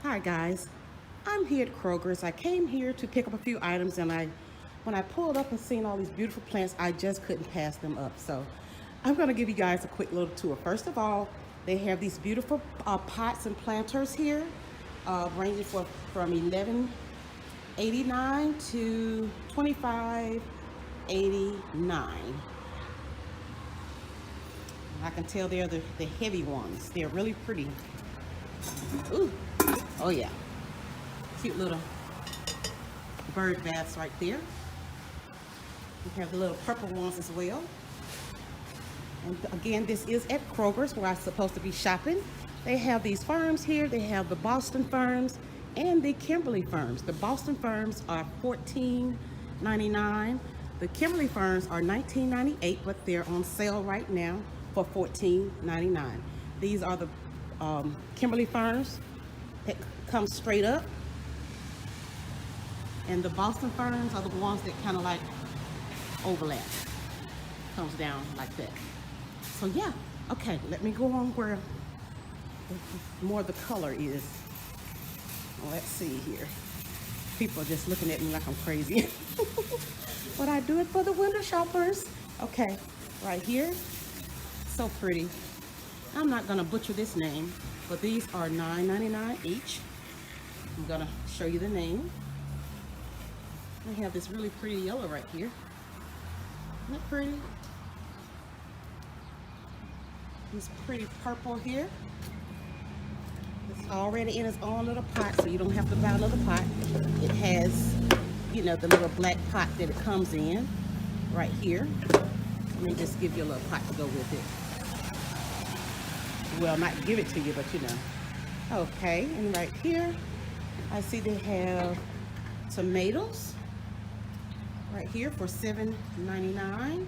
Hi guys, I'm here at Kroger's. I came here to pick up a few items and when I pulled up and seen all these beautiful plants, I just couldn't pass them up. So I'm gonna give you guys a quick little tour. First of all, they have these beautiful pots and planters here, ranging from $11.89 to $25.89. I can tell they're the heavy ones. They're really pretty. Ooh, oh yeah. Cute little bird baths right there. We have the little purple ones as well. And again, this is at Kroger's where I'm supposed to be shopping. They have these ferns here. They have the Boston ferns and the Kimberly ferns. The Boston ferns are $14.99. The Kimberly ferns are $19.98, but they're on sale right now for $14.99. These are the Kimberly ferns that come straight up, and the Boston ferns are the ones that kind of like overlap, comes down like that. So yeah, okay, let me go on where more the color is. Let's see here. People are just looking at me like I'm crazy. But I do it for the window shoppers. Okay, right here, so pretty. I'm not gonna butcher this name, but these are $9.99 each. I'm gonna show you the name. I have this really pretty yellow right here. Isn't it pretty? This pretty purple here. It's already in its own little pot, so you don't have to buy another pot. It has, you know, the little black pot that it comes in right here. Let me just give you a little pot to go with it. Well, not give it to you, but you know. Okay, and right here, I see they have tomatoes right here for $7.99.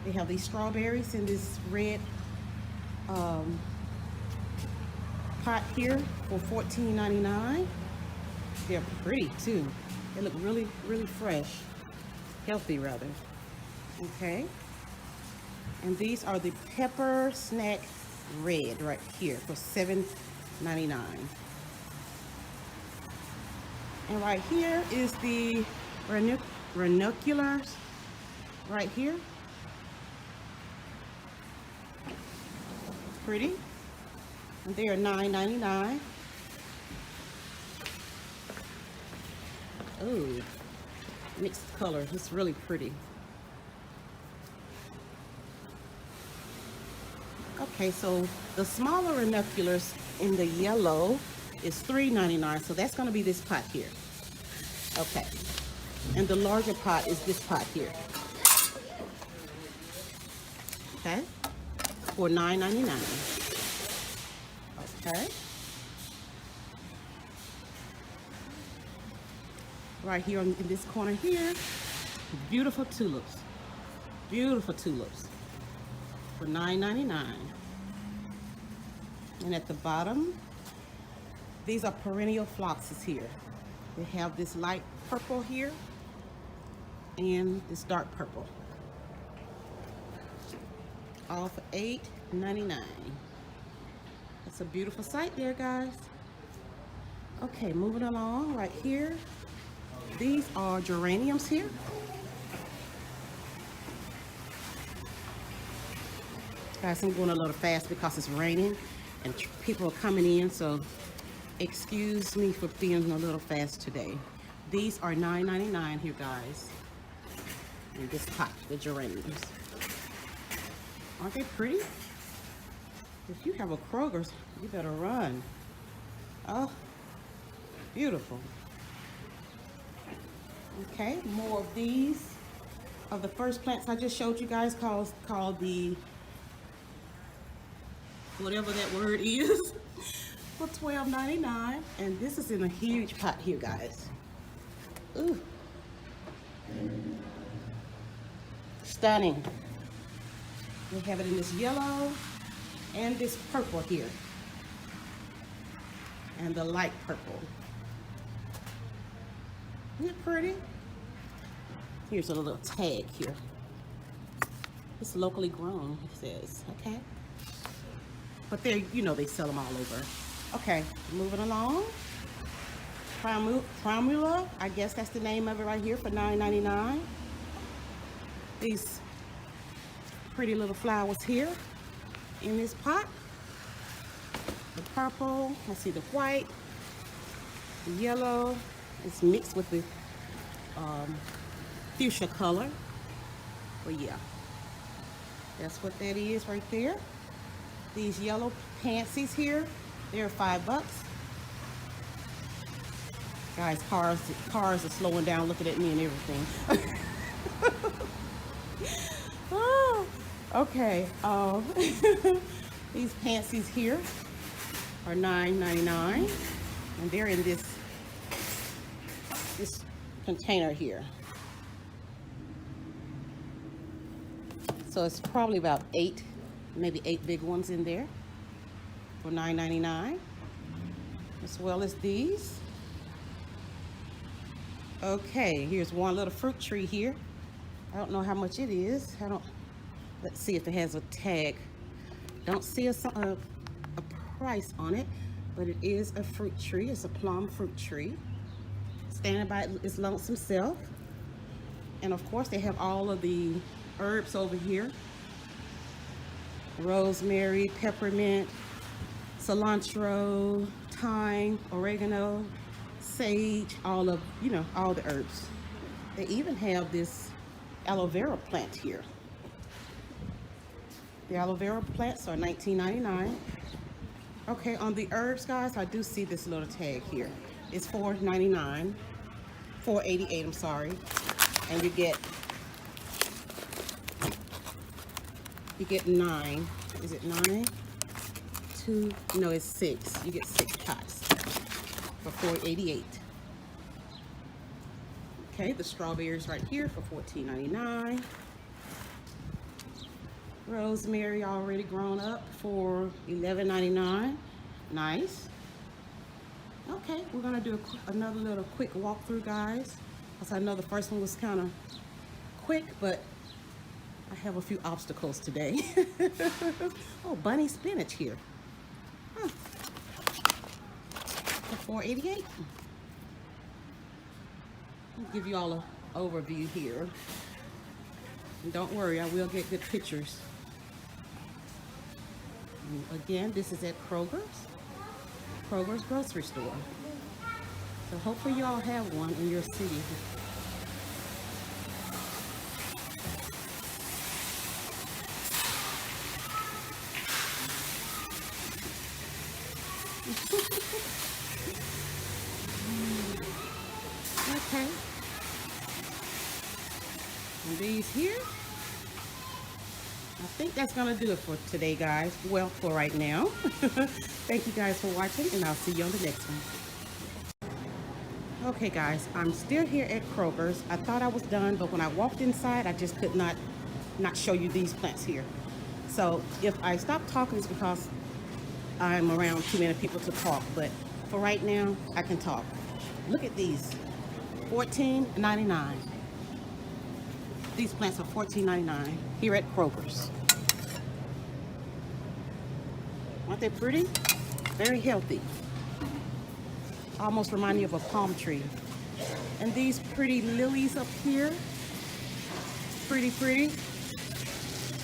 They have these strawberries in this red pot here for $14.99. They're pretty too. They look really, really fresh, healthy rather. Okay. And these are the pepper snack red right here for $7.99. And right here is the ranunculus right here. Pretty. And they are $9.99. Oh, mixed colors. It's really pretty. Okay, so the smaller ranunculus in the yellow is $3.99, so that's going to be this pot here. Okay, and the larger pot is this pot here. Okay, for $9.99. Okay, right here in this corner here, beautiful tulips for $9.99. And at the bottom, these are perennial phloxes here. They have this light purple here and this dark purple. All for $8.99. That's a beautiful sight there, guys. Okay, moving along right here. These are geraniums here. Guys, I'm going a little fast because it's raining and people are coming in, so excuse me for being a little fast today. These are $9.99 here, guys. In this pot, the geraniums. Aren't they pretty? If you have a Kroger's, you better run. Oh, beautiful. Okay, more of these of the first plants I just showed you guys called the whatever that word is for $12.99, and this is in a huge pot here, guys. Ooh, stunning. We have it in this yellow and this purple here, and the light purple. Isn't it pretty? Here's a little tag here. It's locally grown, it says, okay? But they're, you know, they sell them all over. Okay, moving along. Formula, I guess that's the name of it right here for $9.99. These pretty little flowers here in this pot. The purple, let's see, the white, the yellow. It's mixed with the fuchsia color. But yeah, that's what that is right there. These yellow pansies here, they're $5. Guys, cars are slowing down, looking at me and everything. Oh, okay. These pansies here are $9.99, and they're in this container here. So it's probably about maybe eight big ones in there for $9.99, as well as these. Okay, here's one little fruit tree here. I don't know how much it is. Let's see if it has a tag. Don't see a price on it, but it is a fruit tree. It's a plum fruit tree, standing by its lonesome self. And of course, they have all of the herbs over here: rosemary, peppermint, cilantro, thyme, oregano, sage, all the herbs. They even have this aloe vera plant here. The aloe vera plants are $19.99. Okay, on the herbs, guys, I do see this little tag here. It's $4.99, $4.88, I'm sorry. And you get 9. Is it 9? 2? No, it's 6. You get 6 pots for $4.88. Okay, the strawberries right here for $14.99. Rosemary already grown up for $11.99. Nice. Okay, we're gonna do another little quick walkthrough, guys, because I know the first one was kind of quick, but I have a few obstacles today. Oh, bunny spinach here. Huh. For $4.88. I'll give you all an overview here. And don't worry, I will get good pictures. And again, this is at Kroger's grocery store. So hopefully you all have one in your city. Okay. And these here, I think that's gonna do it for today, guys. Well, for right now. Thank you guys for watching, and I'll see you on the next one. Okay, guys, I'm still here at Kroger's. I thought I was done, but when I walked inside, I just could not show you these plants here. So if I stop talking, it's because I'm around too many people to talk. But for right now, I can talk. Look at these, $14.99. These plants are $14.99 here at Kroger's. Aren't they pretty? Very healthy. Almost remind me of a palm tree. And these pretty lilies up here, pretty.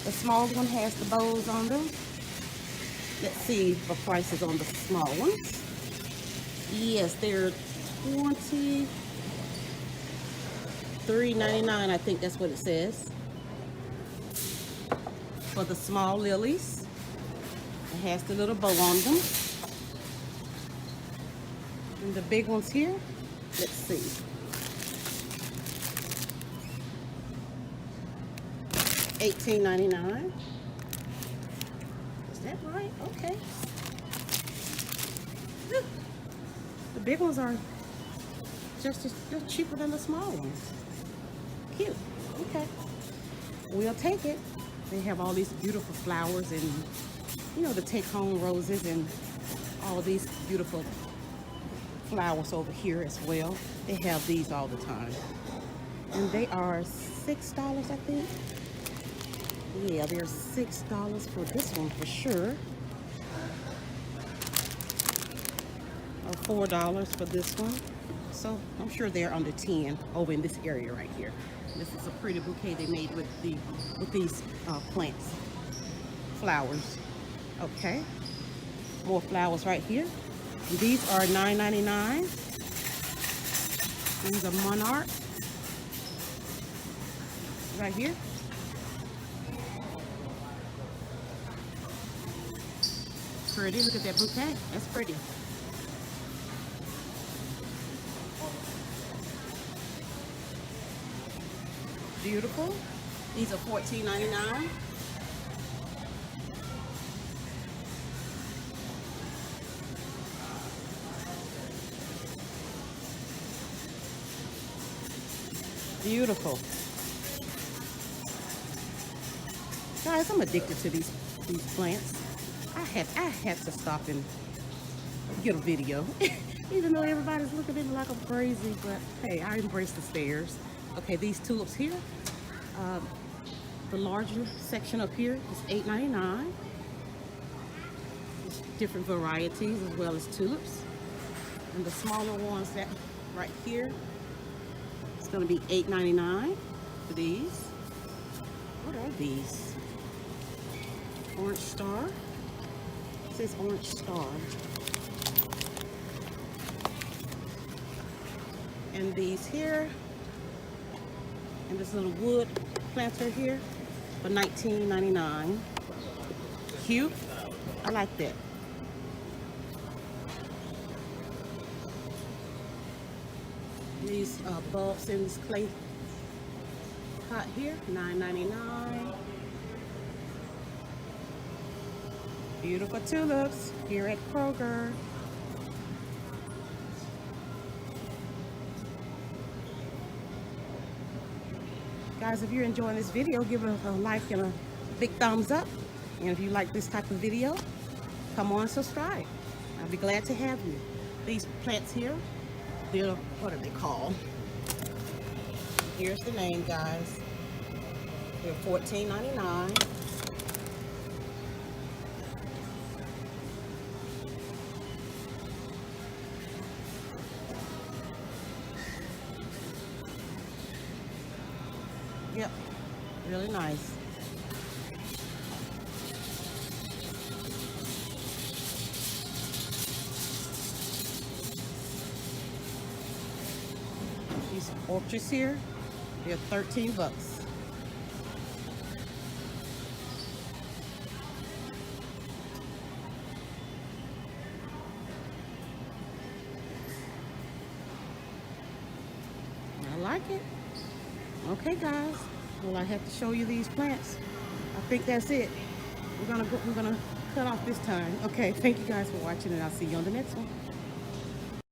The small one has the bows on them. Let's see the prices on the small ones. Yes, they're $23.99, I think that's what it says. For the small lilies. It has the little bow on them. And the big ones here, let's see. $18.99. Is that right? Okay. The big ones are just cheaper than the small ones. Cute. Okay. We'll take it. They have all these beautiful flowers and, you know, the take-home roses and all these beautiful flowers over here as well. They have these all the time. And they are $6, I think. Yeah, they're $6 for this one for sure. $4 for this one. So I'm sure they're under 10 over in this area right here. This is a pretty bouquet they made with these plants, flowers. Okay, more flowers right here. And these are $9.99. These are Monarchs right here. Pretty. Look at that bouquet. That's pretty. Beautiful. These are $14.99. Beautiful. Guys, I'm addicted to these plants. I had to stop and get a video. Even though everybody's looking at me like I'm crazy, but hey, I embrace the stairs. Okay, these tulips here, the larger section up here is $8.99. Different varieties as well as tulips. And the smaller ones that right here, it's gonna be $8.99 for these. What are these? Orange Star. It says Orange Star. And these here, and this little wood planter here for $19.99. Cute. I like that. These bulbs in this clay pot here, $9.99. Beautiful tulips here at Kroger. Guys, if you're enjoying this video, give it a like and a big thumbs up. And if you like this type of video, come on, subscribe. I'll be glad to have you. These plants here, they're, what are they called? Here's the name, guys. They're $14.99. Yep, really nice. These orchids here, they're $13. I like it. Okay, guys. Well, I have to show you these plants. I think that's it. We're gonna cut off this time. Okay, thank you guys for watching, and I'll see you on the next one.